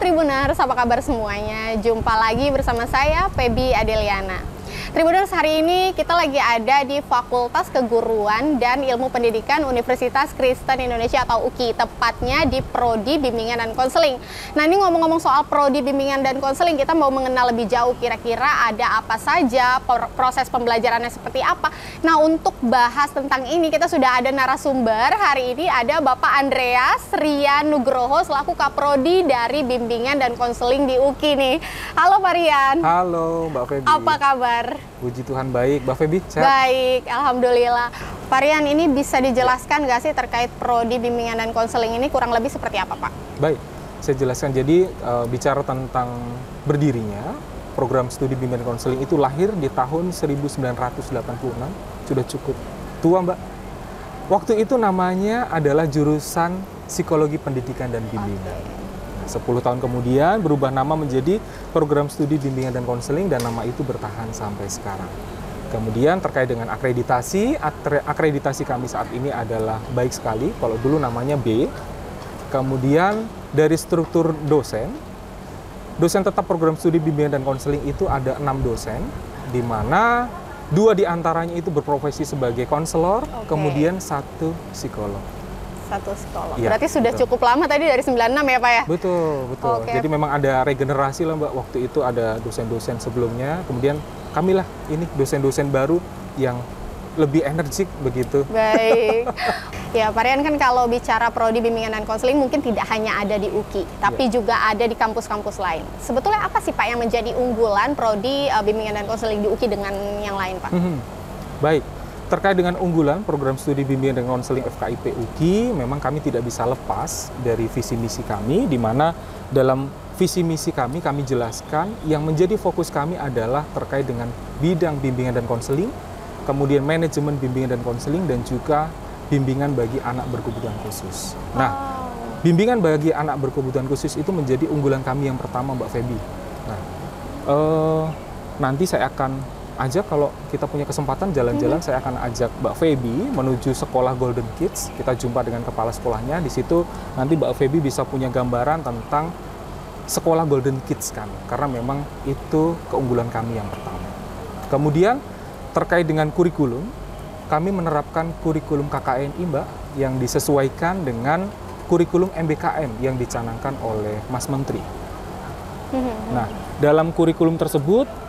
Tribuners, apa kabar semuanya? Jumpa lagi bersama saya, Feby Adeliana. Tribuners, hari ini kita lagi ada di Fakultas Keguruan dan Ilmu Pendidikan Universitas Kristen Indonesia atau UKI, tepatnya di Prodi Bimbingan dan Konseling. Nah, ini ngomong-ngomong soal Prodi Bimbingan dan Konseling, kita mau mengenal lebih jauh kira-kira ada apa saja, proses pembelajarannya seperti apa. Nah, untuk bahas tentang ini, kita sudah ada narasumber. Hari ini ada Bapak Andreas Rian Nugroho selaku Kaprodi dari Bimbingan dan Konseling di UKI nih. Halo Pak Rian. Halo Mbak Feby. Apa kabar? Puji Tuhan baik. Mbak Feby, sehat? Baik, Alhamdulillah. Pak Rian, ini bisa dijelaskan nggak sih terkait Prodi Bimbingan dan Konseling ini kurang lebih seperti apa, Pak? Baik, saya jelaskan. Jadi bicara tentang berdirinya, program studi bimbingan dan konseling itu lahir di tahun 1986, sudah cukup tua, Mbak. Waktu itu namanya adalah jurusan Psikologi Pendidikan dan Bimbingan. 10 tahun kemudian berubah nama menjadi Program Studi Bimbingan dan Konseling dan nama itu bertahan sampai sekarang. Kemudian terkait dengan akreditasi, akreditasi kami saat ini adalah baik sekali, kalau dulu namanya B. Kemudian dari struktur dosen tetap Program Studi Bimbingan dan Konseling itu ada 6 dosen, di mana 2 diantaranya itu berprofesi sebagai konselor, kemudian 1 psikolog. 1 psikolog. Ya, berarti sudah betul. cukup lama tadi dari 96 ya Pak ya? Betul. Jadi memang ada regenerasi lah Mbak, waktu itu ada dosen-dosen sebelumnya, kemudian kamilah ini dosen-dosen baru yang lebih energik begitu. Baik. Ya Pak Rian, kan kalau bicara Prodi Bimbingan dan Konseling mungkin tidak hanya ada di UKI, tapi juga ada di kampus-kampus lain. Sebetulnya apa sih Pak yang menjadi unggulan Prodi Bimbingan dan Konseling di UKI dengan yang lain Pak? Baik. Terkait dengan unggulan program studi bimbingan dan konseling FKIP UKI, memang kami tidak bisa lepas dari visi misi kami, di mana dalam visi misi kami jelaskan yang menjadi fokus kami adalah terkait dengan bidang bimbingan dan konseling, kemudian manajemen bimbingan dan konseling, dan juga bimbingan bagi anak berkebutuhan khusus. Nah, bimbingan bagi anak berkebutuhan khusus itu menjadi unggulan kami yang pertama, Mbak Feby. Nah, nanti saya akan ajak, kalau kita punya kesempatan jalan-jalan, saya akan ajak Mbak Feby menuju sekolah Golden Kids. Kita jumpa dengan kepala sekolahnya. Di situ nanti Mbak Feby bisa punya gambaran tentang sekolah Golden Kids kan, karena memang itu keunggulan kami yang pertama. Kemudian terkait dengan kurikulum, kami menerapkan kurikulum KKNI Mbak, yang disesuaikan dengan kurikulum MBKM yang dicanangkan oleh Mas Menteri. Nah, dalam kurikulum tersebut,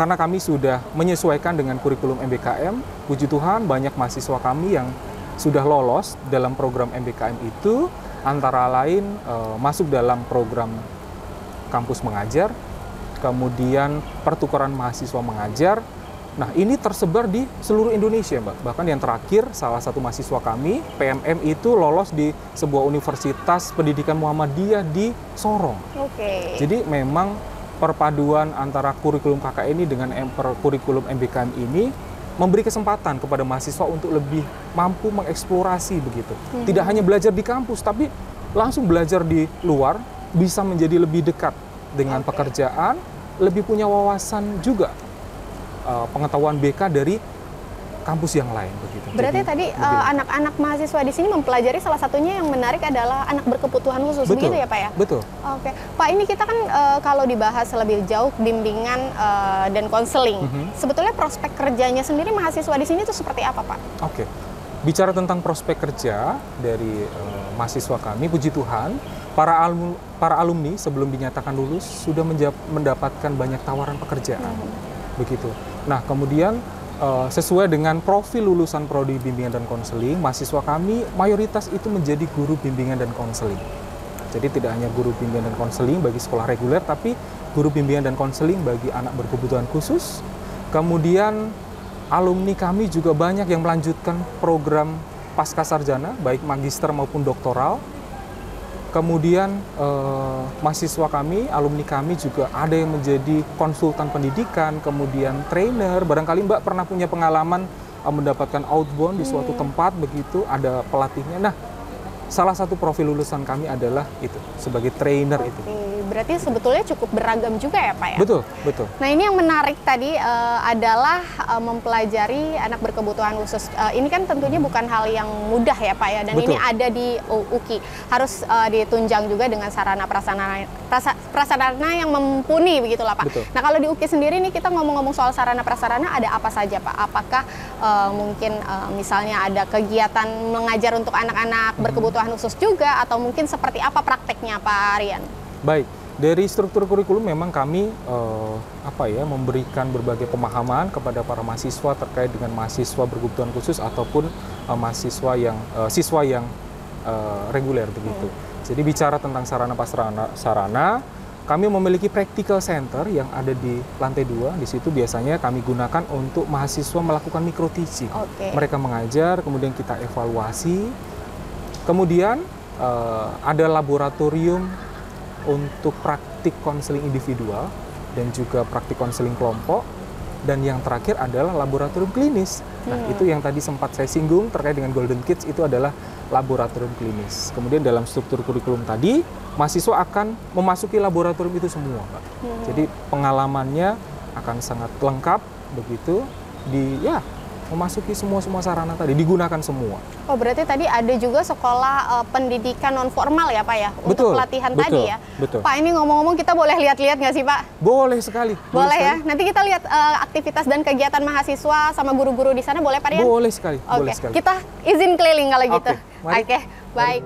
karena kami sudah menyesuaikan dengan kurikulum MBKM, puji Tuhan banyak mahasiswa kami yang sudah lolos dalam program MBKM itu, antara lain masuk dalam program kampus mengajar, kemudian pertukaran mahasiswa mengajar. Nah, ini tersebar di seluruh Indonesia, Mbak. Bahkan yang terakhir, salah satu mahasiswa kami, PMM, itu lolos di sebuah universitas pendidikan Muhammadiyah di Sorong. Jadi memang perpaduan antara kurikulum KKN ini dengan kurikulum MBKM ini memberi kesempatan kepada mahasiswa untuk lebih mampu mengeksplorasi begitu. Tidak hanya belajar di kampus, tapi langsung belajar di luar, bisa menjadi lebih dekat dengan pekerjaan, lebih punya wawasan juga, pengetahuan BK dari kampus yang lain begitu. Berarti Jadi, tadi lebih anak-anak mahasiswa di sini mempelajari salah satunya yang menarik adalah anak berkebutuhan khusus, betul, begitu ya Pak ya? Betul. Oke, Pak, ini kita kan kalau dibahas lebih jauh bimbingan dan konseling, sebetulnya prospek kerjanya sendiri mahasiswa di sini itu seperti apa Pak? Oke, bicara tentang prospek kerja dari mahasiswa kami, puji Tuhan, para alumni sebelum dinyatakan lulus sudah mendapatkan banyak tawaran pekerjaan, begitu. Nah, kemudian sesuai dengan profil lulusan prodi bimbingan dan konseling, mahasiswa kami mayoritas itu menjadi guru bimbingan dan konseling. Jadi tidak hanya guru bimbingan dan konseling bagi sekolah reguler, tapi guru bimbingan dan konseling bagi anak berkebutuhan khusus. Kemudian alumni kami juga banyak yang melanjutkan program pasca sarjana, baik magister maupun doktoral. Kemudian mahasiswa kami, alumni kami juga ada yang menjadi konsultan pendidikan, kemudian trainer. Barangkali Mbak pernah punya pengalaman mendapatkan outbound di suatu tempat, begitu ada pelatihnya. Nah, salah satu profil lulusan kami adalah itu, sebagai trainer itu. Berarti sebetulnya cukup beragam juga ya Pak ya? Betul, betul. Nah, ini yang menarik tadi adalah mempelajari anak berkebutuhan khusus. Ini kan tentunya bukan hal yang mudah ya Pak ya, dan Betul. ini ada di UKI. Harus ditunjang juga dengan sarana prasarana yang mumpuni begitulah Pak. Betul. Nah, kalau di UKI sendiri nih kita ngomong-ngomong soal sarana prasarana, ada apa saja Pak? Apakah mungkin misalnya ada kegiatan mengajar untuk anak-anak berkebutuhan khusus juga, atau mungkin seperti apa prakteknya Pak Rian? Baik, dari struktur kurikulum memang kami memberikan berbagai pemahaman kepada para mahasiswa terkait dengan mahasiswa berkebutuhan khusus ataupun siswa yang reguler begitu. Jadi bicara tentang sarana, kami memiliki practical center yang ada di lantai 2. Di situ biasanya kami gunakan untuk mahasiswa melakukan micro teaching. Mereka mengajar, kemudian kita evaluasi. Kemudian ada laboratorium untuk praktik konseling individual dan juga praktik konseling kelompok, dan yang terakhir adalah laboratorium klinis. Nah, itu yang tadi sempat saya singgung terkait dengan Golden Kids, itu adalah laboratorium klinis. Kemudian dalam struktur kurikulum tadi, mahasiswa akan memasuki laboratorium itu semua, Mbak. Jadi pengalamannya akan sangat lengkap begitu, memasuki semua sarana tadi, digunakan semua. Oh, berarti tadi ada juga sekolah pendidikan non formal ya Pak ya, untuk pelatihan tadi ya. Betul. Pak, ini ngomong-ngomong kita boleh lihat-lihat nggak sih Pak? Boleh sekali. Boleh ya. Nanti kita lihat aktivitas dan kegiatan mahasiswa sama guru-guru di sana, boleh Pak Rian? Boleh sekali. Oke, Boleh sekali. kita izin keliling kalau gitu. mari. Oke, baik.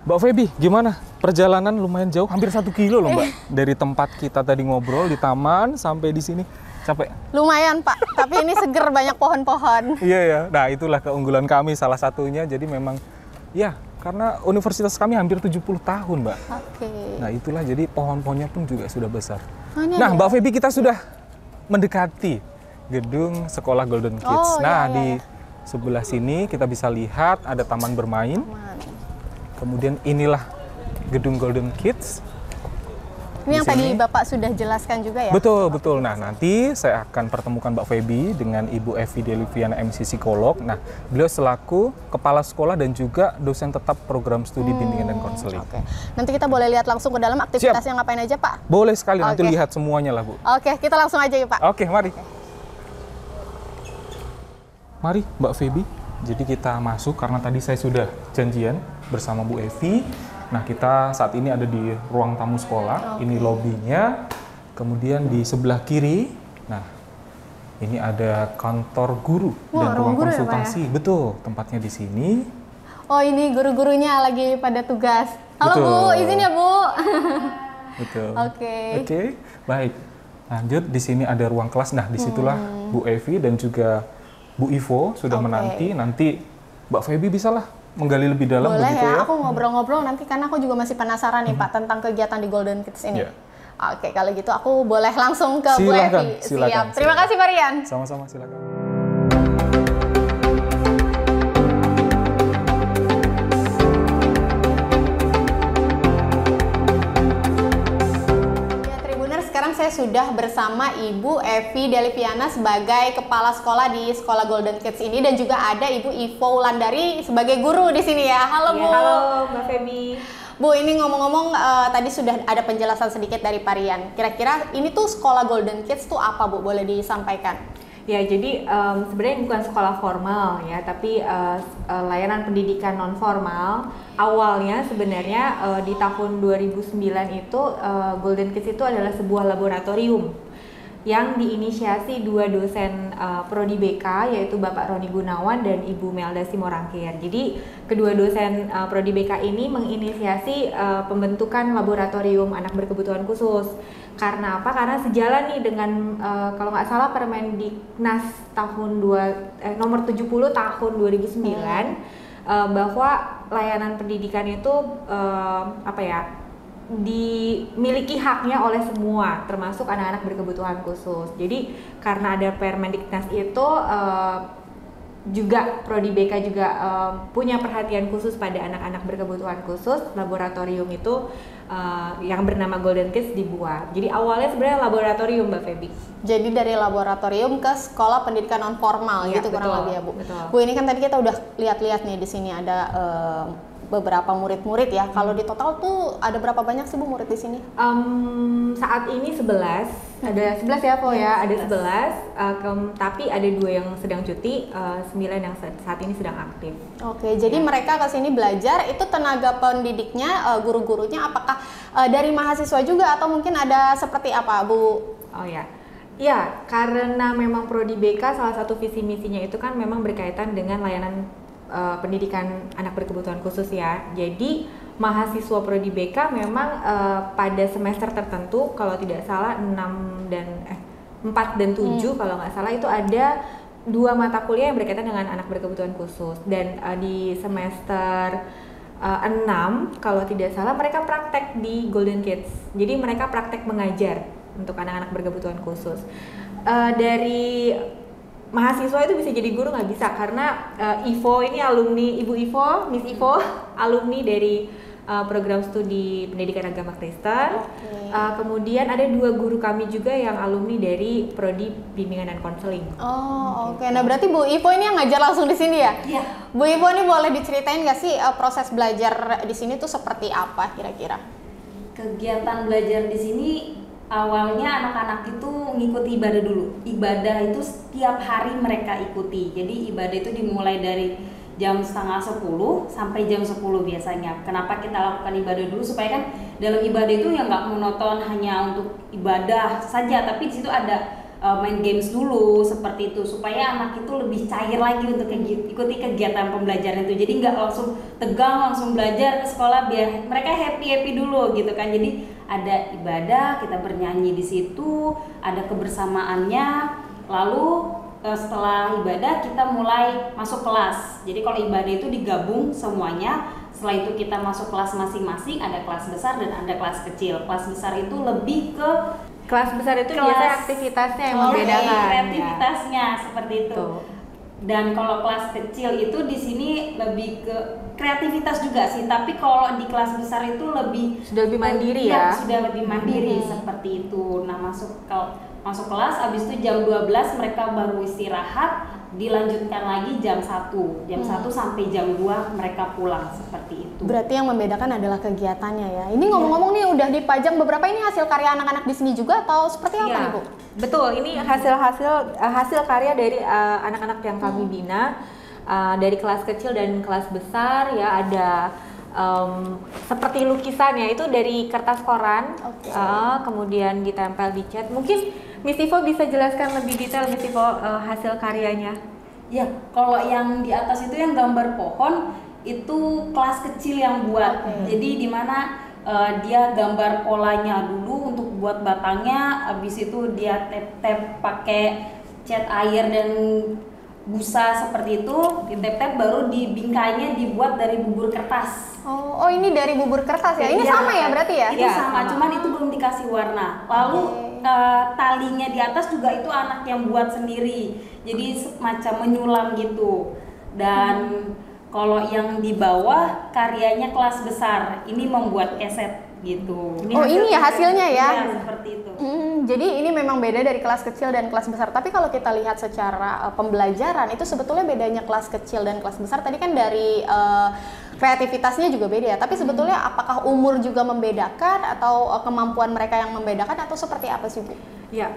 Mbak Feby, gimana? Perjalanan lumayan jauh, hampir 1 kilo loh Mbak. Dari tempat kita tadi ngobrol di taman sampai di sini. Capek? Lumayan Pak, tapi ini seger, banyak pohon-pohon. Iya ya, nah itulah keunggulan kami salah satunya. Jadi memang, ya karena universitas kami hampir 70 tahun Mbak. Oke. Nah itulah, jadi pohon-pohonnya pun juga sudah besar. Nah, Mbak Feby, kita sudah mendekati gedung sekolah Golden Kids. Di sebelah sini kita bisa lihat ada taman bermain. Kemudian inilah gedung Golden Kids. Ini yang tadi Bapak sudah jelaskan juga ya? Betul. Nah, nanti saya akan pertemukan Mbak Feby dengan Ibu Evi Deliviana MC Psikolog. Nah, beliau selaku kepala sekolah dan juga dosen tetap program studi bimbingan dan konseling. Oke. Nanti kita boleh lihat langsung ke dalam aktivitasnya ngapain aja Pak? Boleh sekali, nanti lihat semuanya lah Bu. Oke, kita langsung aja yuk Pak. Oke, mari. Mari Mbak Feby. Jadi kita masuk karena tadi saya sudah janjian bersama Bu Evi. Nah, kita saat ini ada di ruang tamu sekolah. Ini lobinya. Kemudian di sebelah kiri, nah ini ada kantor guru dan ruang konsultasi. Ya, betul, tempatnya di sini. Oh, ini guru-gurunya lagi pada tugas. Halo betul. Bu, izin ya Bu. Betul. Oke. Baik. Lanjut, di sini ada ruang kelas. Nah, disitulah Bu Evi dan juga Bu Ivo sudah menanti. Nanti Mbak Feby bisalah menggali lebih dalam. Boleh begitu ya. Aku ngobrol-ngobrol nanti karena aku juga masih penasaran nih Pak tentang kegiatan di Golden Kids ini. Oke, kalau gitu aku boleh langsung ke Bu Evi. Siap. Terima kasih Pak Rian. Sama-sama, silakan. Sekarang saya saya sudah bersama Ibu Evi Deliviana sebagai kepala sekolah di Sekolah Golden Kids ini, dan juga ada Ibu Ivo Wulandari sebagai guru di sini ya. Halo Bu. Ya, halo Mbak Feby. Bu, ini ngomong-ngomong tadi sudah ada penjelasan sedikit dari Pak Rian. Kira-kira ini tuh Sekolah Golden Kids tuh apa Bu? Boleh disampaikan? Ya, jadi sebenarnya bukan sekolah formal ya, tapi layanan pendidikan non formal. Awalnya sebenarnya di tahun 2009 itu Golden Kids itu adalah sebuah laboratorium yang diinisiasi dua dosen Prodi BK, yaitu Bapak Roni Gunawan dan Ibu Melda Simorangkir. Jadi kedua dosen Prodi BK ini menginisiasi pembentukan laboratorium anak berkebutuhan khusus. Karena apa? Karena sejalan nih dengan kalau nggak salah Permendiknas tahun nomor 70 tahun 2009 bahwa layanan pendidikan itu dimiliki haknya oleh semua, termasuk anak-anak berkebutuhan khusus. Jadi karena ada Permendiknas itu juga Prodi BK juga punya perhatian khusus pada anak-anak berkebutuhan khusus. Laboratorium itu yang bernama Golden Kids dibuat. Jadi awalnya sebenarnya laboratorium, Mbak Feby. Jadi dari laboratorium ke sekolah pendidikan non formal gitu, kurang lebih ya Bu. Betul. Bu, ini kan tadi kita udah lihat-lihat nih di sini ada beberapa murid-murid ya. Kalau di total tuh ada berapa banyak sih Bu murid di sini? Saat ini 11. Ada 11 ya Po ya, ada 11. Tapi ada 2 yang sedang cuti, 9 yang saat ini sedang aktif. Oke, jadi mereka ke sini belajar, itu tenaga pendidiknya, guru-gurunya apakah dari mahasiswa juga atau mungkin ada seperti apa Bu? Oh ya. Ya, karena memang Prodi BK salah satu visi misinya itu kan memang berkaitan dengan layanan pendidikan anak berkebutuhan khusus ya. Jadi mahasiswa Prodi BK memang pada semester tertentu, kalau tidak salah 4 dan 7 kalau nggak salah, itu ada 2 mata kuliah yang berkaitan dengan anak berkebutuhan khusus. Dan di semester 6 kalau tidak salah mereka praktek di Golden Kids. Jadi mereka praktek mengajar untuk anak-anak berkebutuhan khusus. Dari mahasiswa itu bisa jadi guru nggak bisa, karena Ivo ini alumni, Ibu Ivo, Miss Ivo, alumni dari program studi pendidikan agama Kristen. Kemudian ada 2 guru kami juga yang alumni dari Prodi Bimbingan dan Konseling. Oh, oke. Nah, berarti Bu Ivo ini yang ngajar langsung di sini ya? Iya. Bu Ivo ini boleh diceritain nggak sih proses belajar di sini tuh seperti apa kira-kira? Kegiatan belajar di sini awalnya anak-anak itu ngikuti ibadah dulu. Ibadah itu setiap hari mereka ikuti. Jadi ibadah itu dimulai dari jam 9:30 sampai jam 10 biasanya. Kenapa kita lakukan ibadah dulu? Supaya kan dalam ibadah itu ya nggak monoton hanya untuk ibadah saja, tapi di situ ada main games dulu seperti itu, supaya anak itu lebih cair lagi untuk ikuti kegiatan pembelajaran itu. Jadi nggak langsung tegang langsung belajar ke sekolah, biar mereka happy dulu gitu kan. Jadi ada ibadah, kita bernyanyi di situ, ada kebersamaannya. Lalu setelah ibadah kita mulai masuk kelas. Jadi kalau ibadah itu digabung semuanya. Setelah itu kita masuk kelas masing-masing, ada kelas besar dan ada kelas kecil. Kelas besar itu lebih ke Kelas besar itu biasanya aktivitasnya yang membedakan. Kreativitasnya seperti itu. Tuh. Dan kalau kelas kecil itu di sini lebih ke kreativitas juga sih, tapi kalau di kelas besar itu sudah lebih mandiri ya. Sudah lebih mandiri seperti itu. Nah, masuk kelas, habis itu jam 12 mereka baru istirahat, dilanjutkan lagi jam 1 sampai jam 2 mereka pulang, seperti itu. Berarti yang membedakan adalah kegiatannya ya. Ini ngomong-ngomong nih udah dipajang beberapa, ini hasil karya anak-anak di sini juga atau seperti apa nih Bu? Betul, ini hasil karya dari anak-anak yang kami bina, dari kelas kecil dan kelas besar ya. Ada seperti lukisan ya, itu dari kertas koran, kemudian ditempel di cat. Mungkin Miss Ivo bisa jelaskan lebih detail, Miss Ivo, hasil karyanya. Ya, kalau yang di atas itu yang gambar pohon itu kelas kecil yang buat. Jadi di mana dia gambar polanya dulu untuk buat batangnya, habis itu dia tap-tap pakai cat air dan busa seperti itu, ditep-tep, baru dibingkainya dibuat dari bubur kertas. Oh, ini dari bubur kertas ya? Ini sama ya berarti ya? Itu sama, cuman itu belum dikasih warna. Lalu talinya di atas juga itu anak yang buat sendiri, jadi semacam menyulam gitu. Dan kalau yang di bawah karyanya kelas besar, ini membuat keset. gitu. Ini ya hasilnya ya? Iya, seperti itu. Jadi ini memang beda dari kelas kecil dan kelas besar. Tapi kalau kita lihat secara pembelajaran itu sebetulnya bedanya kelas kecil dan kelas besar tadi kan dari kreativitasnya juga beda ya. Tapi sebetulnya apakah umur juga membedakan atau kemampuan mereka yang membedakan atau seperti apa sih Bu? Ya,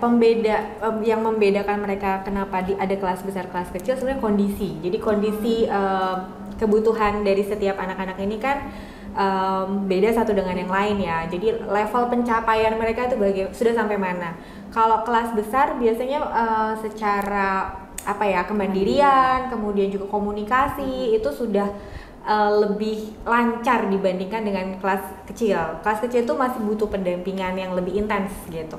yang membedakan mereka kenapa ada kelas besar, kelas kecil sebenarnya kondisi. Jadi kondisi kebutuhan dari setiap anak-anak ini kan beda satu dengan yang lain ya. Jadi level pencapaian mereka itu sudah sampai mana. Kalau kelas besar biasanya secara kemandirian, kemudian juga komunikasi itu sudah lebih lancar dibandingkan dengan kelas kecil. Kelas kecil itu masih butuh pendampingan yang lebih intens gitu.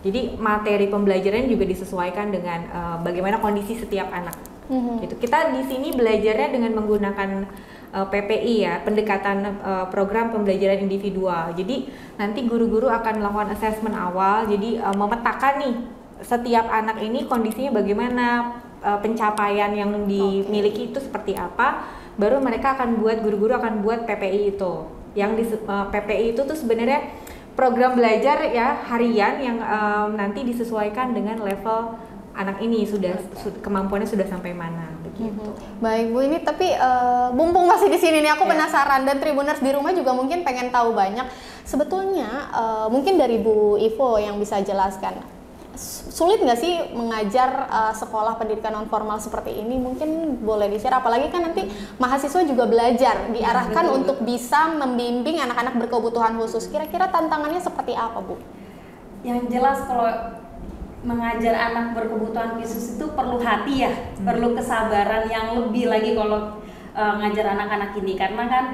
Jadi materi pembelajaran juga disesuaikan dengan bagaimana kondisi setiap anak. Gitu. Kita di sini belajarnya dengan menggunakan PPI ya, pendekatan program pembelajaran individual. Jadi nanti guru-guru akan melakukan assessment awal, jadi memetakan nih setiap anak ini kondisinya bagaimana, pencapaian yang dimiliki itu seperti apa, baru mereka akan guru-guru akan buat PPI itu. Yang PPI itu tuh sebenarnya program belajar ya harian yang nanti disesuaikan dengan level anak ini kemampuannya sudah sampai mana begitu. Baik Bu, ini tapi mumpung masih di sini nih aku penasaran dan Tribuners di rumah juga mungkin pengen tahu banyak. Sebetulnya mungkin dari Bu Ivo yang bisa jelaskan. Sulit nggak sih mengajar sekolah pendidikan non formal seperti ini? Mungkin boleh di-share, apalagi kan nanti mahasiswa juga belajar, diarahkan untuk bisa membimbing anak-anak berkebutuhan khusus. Kira-kira tantangannya seperti apa Bu? Yang jelas kalau mengajar anak berkebutuhan khusus itu perlu hati ya, perlu kesabaran yang lebih lagi kalau ngajar anak-anak ini, karena kan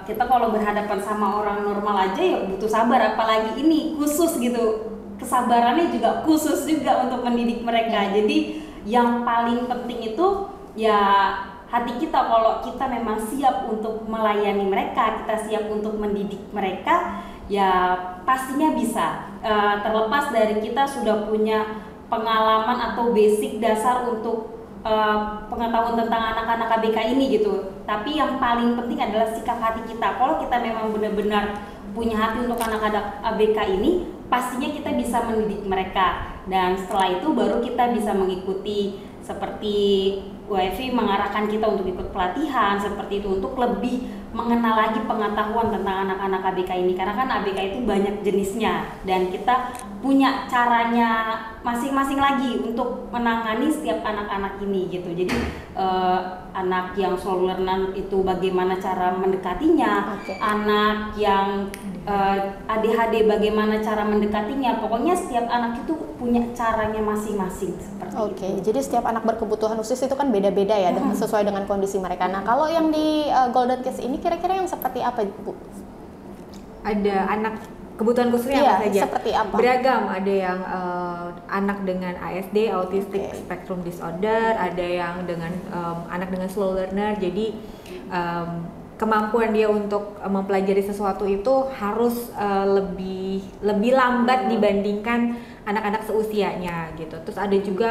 kita kalau berhadapan sama orang normal aja ya butuh sabar, apalagi ini khusus gitu, kesabarannya juga khusus juga untuk mendidik mereka. Jadi yang paling penting itu ya hati kita, kalau kita memang siap untuk melayani mereka, kita siap untuk mendidik mereka, ya pastinya bisa. Terlepas dari kita sudah punya pengalaman atau basic dasar untuk pengetahuan tentang anak-anak ABK ini gitu. Tapi yang paling penting adalah sikap hati kita. Kalau kita memang benar-benar punya hati untuk anak-anak ABK ini, pastinya kita bisa mendidik mereka. Dan setelah itu baru kita bisa mengikuti, seperti WFI mengarahkan kita untuk ikut pelatihan seperti itu, untuk lebih mengenal lagi pengetahuan tentang anak-anak ABK ini, karena kan ABK itu banyak jenisnya dan kita punya caranya masing-masing lagi untuk menangani setiap anak-anak ini gitu. Jadi anak yang slow learner itu bagaimana cara mendekatinya, anak yang ADHD bagaimana cara mendekatinya, pokoknya setiap anak itu punya caranya masing-masing seperti itu. Jadi setiap anak berkebutuhan khusus itu kan beda-beda ya, sesuai dengan kondisi mereka. Nah, kalau yang di Golden Kids ini kira-kira yang seperti apa, Bu? Ada anak kebutuhan khususnya apa saja? Seperti apa? Beragam, ada yang anak dengan ASD, Autistic Spectrum Disorder, ada yang dengan anak dengan slow learner. Jadi kemampuan dia untuk mempelajari sesuatu itu harus lebih lambat dibandingkan anak-anak seusianya gitu. Terus ada juga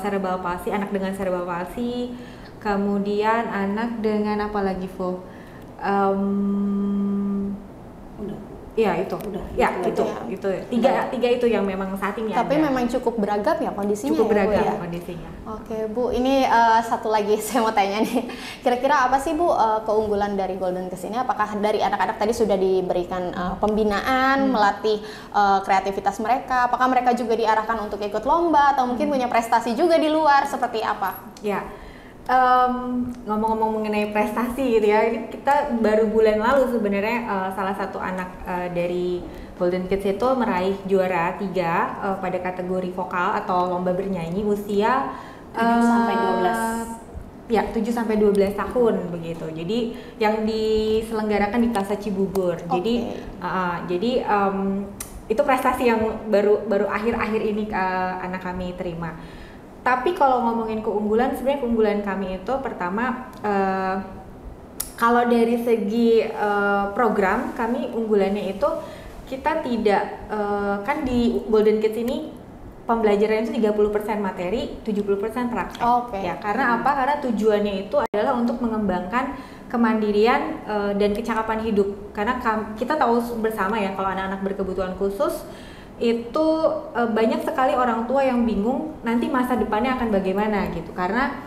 cerebral palsy, anak dengan cerebral palsy, kemudian anak dengan apa lagi, Vo? Ya itu, itu tiga itu yang memang saat ini. Tapi ada. Memang cukup beragam ya kondisinya. Cukup beragam ya, kondisinya. Oke Bu, ini satu lagi saya mau tanya nih. Kira-kira apa sih Bu keunggulan dari Golden Kids ini? Apakah dari anak-anak tadi sudah diberikan pembinaan, melatih kreativitas mereka? Apakah mereka juga diarahkan untuk ikut lomba atau mungkin punya prestasi juga di luar? Seperti apa? Ya. Ngomong-ngomong mengenai prestasi gitu ya, kita baru bulan lalu sebenarnya salah satu anak dari Golden Kids itu meraih juara 3 pada kategori vokal atau lomba bernyanyi usia 7-12. Ya, 7-12 tahun begitu. Jadi yang diselenggarakan di Plaza Cibubur. Jadi itu prestasi yang baru akhir-akhir ini anak kami terima. Tapi kalau ngomongin keunggulan, sebenarnya keunggulan kami itu pertama kalau dari segi program kami unggulannya itu kita tidak kan di Golden Kids ini pembelajaran itu 30% materi, 70% praktek. Oke. Ya, karena apa? Karena tujuannya itu adalah untuk mengembangkan kemandirian dan kecakapan hidup. Karena kita tahu bersama ya, kalau anak-anak berkebutuhan khusus itu banyak sekali orang tua yang bingung nanti masa depannya akan bagaimana gitu. Karena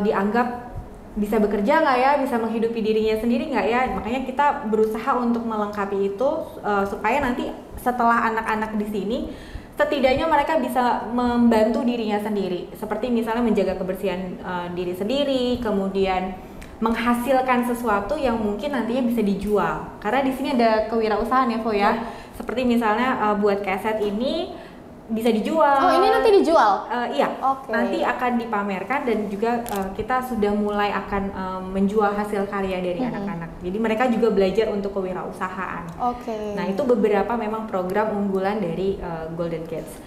dianggap bisa bekerja nggak ya, bisa menghidupi dirinya sendiri nggak ya. Makanya kita berusaha untuk melengkapi itu supaya nanti setelah anak-anak di sini setidaknya mereka bisa membantu dirinya sendiri, seperti misalnya menjaga kebersihan diri sendiri, kemudian menghasilkan sesuatu yang mungkin nantinya bisa dijual. Karena di sini ada kewirausahaan ya, Fo ya. Seperti misalnya buat keset ini bisa dijual. Oh, ini nanti dijual? Iya. Oke. Nanti akan dipamerkan dan juga kita sudah mulai akan menjual hasil karya dari anak-anak. Jadi mereka juga belajar untuk kewirausahaan. Oke. Nah, itu beberapa memang program unggulan dari Golden Kids.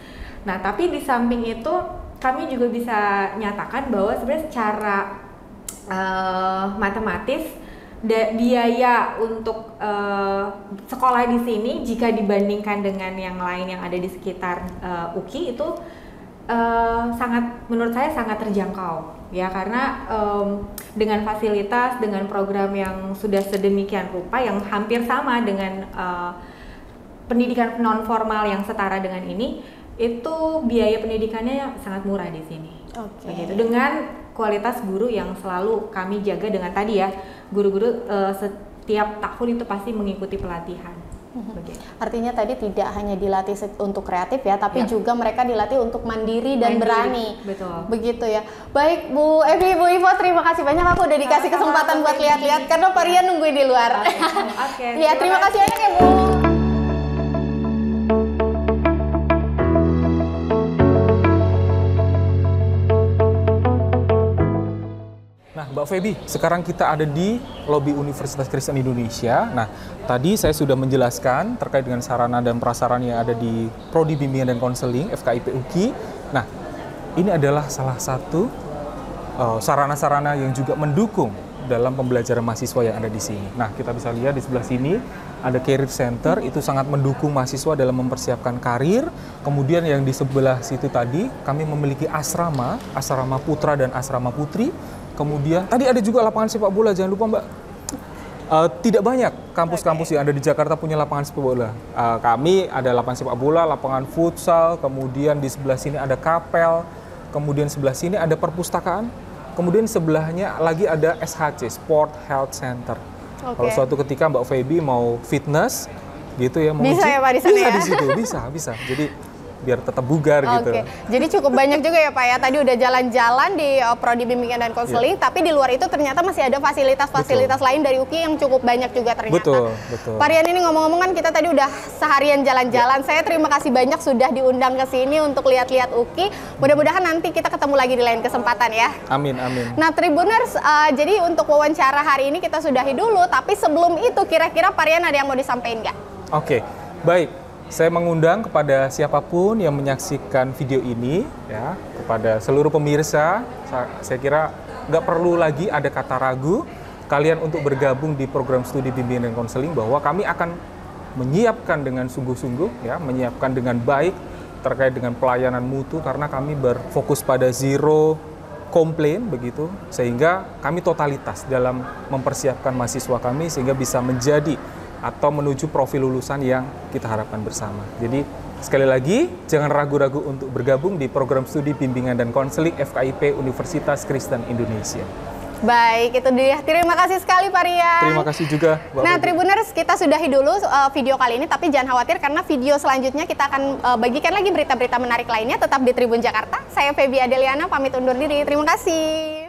Nah, tapi di samping itu kami juga bisa nyatakan bahwa sebenarnya secara matematis biaya untuk sekolah di sini jika dibandingkan dengan yang lain yang ada di sekitar UKI itu menurut saya sangat terjangkau ya, karena dengan fasilitas, dengan program yang sudah sedemikian rupa yang hampir sama dengan pendidikan non formal yang setara dengan ini, itu biaya pendidikannya sangat murah di sini. Oke. Begitu, dengan kualitas guru yang selalu kami jaga dengan tadi ya, guru-guru setiap tahun itu pasti mengikuti pelatihan. Begitu. Artinya tadi tidak hanya dilatih untuk kreatif ya, tapi juga mereka dilatih untuk mandiri dan berani. Betul. Begitu ya. Baik Bu Evi, Bu Ivo, terima kasih banyak, aku udah dikasih kesempatan buat lihat-lihat karena Pak Rian nungguin di luar. Oke. Ya, terima kasih banyak ya Bu. Nah, Mbak Feby, sekarang kita ada di lobi Universitas Kristen Indonesia. Nah, tadi saya sudah menjelaskan terkait dengan sarana dan prasarana yang ada di Prodi Bimbingan dan Konseling FKIP UKI. Nah, ini adalah salah satu sarana-sarana yang juga mendukung dalam pembelajaran mahasiswa yang ada di sini. Nah, kita bisa lihat di sebelah sini ada Career Center, itu sangat mendukung mahasiswa dalam mempersiapkan karir. Kemudian yang di sebelah situ tadi, kami memiliki asrama putra dan asrama putri. Kemudian tadi ada juga lapangan sepak bola, jangan lupa Mbak. Tidak banyak kampus-kampus yang ada di Jakarta punya lapangan sepak bola. Kami ada lapangan sepak bola, lapangan futsal, kemudian di sebelah sini ada kapel, kemudian sebelah sini ada perpustakaan, kemudian sebelahnya lagi ada SHC, Sport Health Center. Kalau suatu ketika Mbak Feby mau fitness gitu ya, mau bisa ya Pak di sana bisa ya? di situ, bisa. Jadi biar tetap bugar gitu. Oke, jadi cukup banyak juga ya Pak ya. Tadi udah jalan-jalan di Prodi Bimbingan dan Konseling, tapi di luar itu ternyata masih ada fasilitas-fasilitas lain dari UKI yang cukup banyak juga ternyata. Betul. Pak Rian, ini ngomong-ngomong kan kita tadi udah seharian jalan-jalan. Saya terima kasih banyak sudah diundang ke sini untuk lihat-lihat UKI. Mudah-mudahan nanti kita ketemu lagi di lain kesempatan ya. Amin. Nah Tribuners, jadi untuk wawancara hari ini kita sudahi dulu, tapi sebelum itu kira-kira Pak Rian ada yang mau disampaikan nggak? Oke, baik. Saya mengundang kepada siapapun yang menyaksikan video ini, ya, kepada seluruh pemirsa, saya kira nggak perlu lagi ada kata ragu kalian untuk bergabung di program studi bimbingan dan konseling, bahwa kami akan menyiapkan dengan sungguh-sungguh, ya, menyiapkan dengan baik terkait dengan pelayanan mutu, karena kami berfokus pada zero komplain begitu, sehingga kami totalitas dalam mempersiapkan mahasiswa kami sehingga bisa menjadi atau menuju profil lulusan yang kita harapkan bersama. Jadi sekali lagi jangan ragu-ragu untuk bergabung di program studi bimbingan dan konseling FKIP Universitas Kristen Indonesia. Baik, itu dia. Terima kasih sekali Pak Rian. Terima kasih juga Mbak Nah Feby. Tribuners, kita sudahi dulu video kali ini, tapi jangan khawatir karena video selanjutnya kita akan bagikan lagi berita-berita menarik lainnya. Tetap di Tribun Jakarta. Saya Feby Adeliana pamit undur diri. Terima kasih.